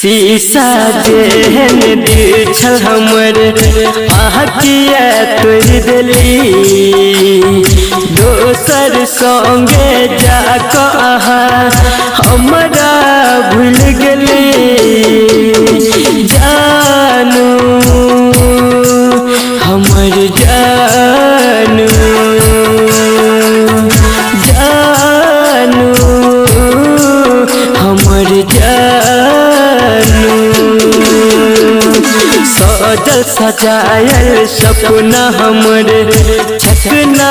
शीशा जेहन दिल छल हमर आँखिया तोड़ देली दोसर संगे जाकऽ हमरा भूल गेली जानू हमर जानू जानू हमर जानू सजल सजायल सपना हमर चकना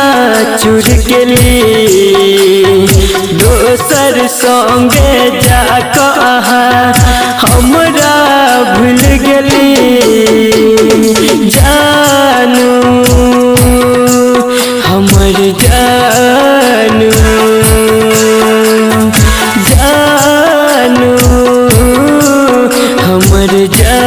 चूर गेली दोसर संगे जाकऽ हमरा भूल गेली जानू हमर जानू जानू हमर जानू।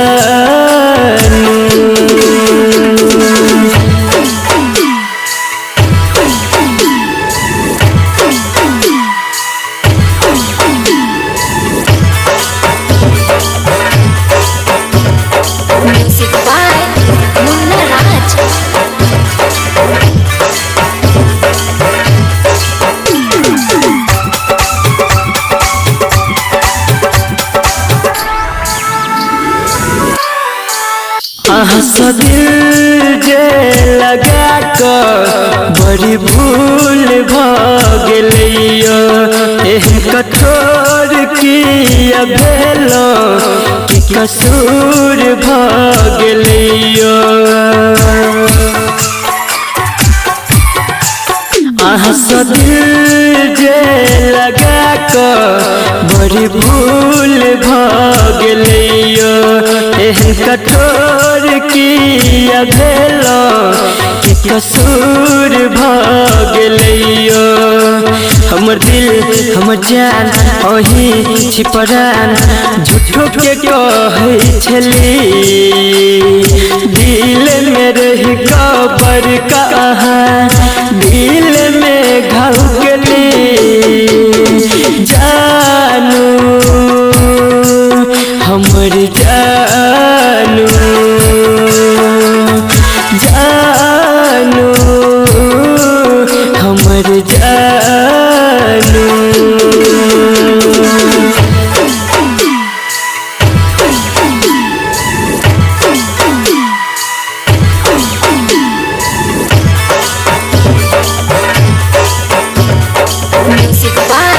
Music by Munna Raj. दिल जे लगा कर बड़ी भूल भगलियो एहन कठोर किया भेलो कि कसूर भगलियो दिल जे लगा कर बड़ी भूल भगलियो एहन कठोर किया भेलो कि कसूर भगलियो हमर दिल हमर जान अही छिपरान झूठो के कहै छली दिल में रह कबर कहाँ दिल में घाव गेली जानू हमर जानू जानू हमर जानू। Music by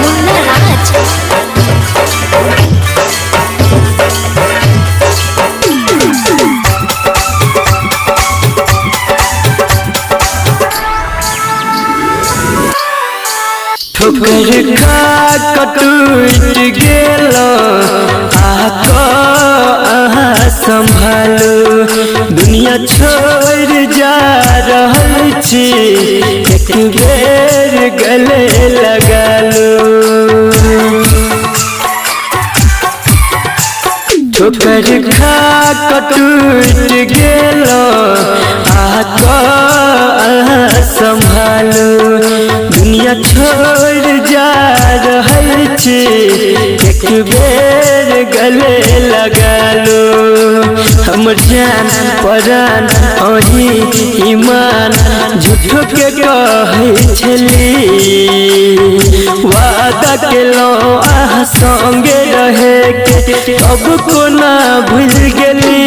Munna Raj. ठोकर खा टूट गेलो आको संभालो दुनिया छोड़ जा रहल छी एक बेर गले लगा लो ठोकर खा टूट गेलो आको संभालो दुनिया छोड़ जा रहल छी एक बेर गले लगा लो हमर जान परान अही ईमान झूठो के कहै छली वादा केलो संगे रहे के अब कोना भूल गेली।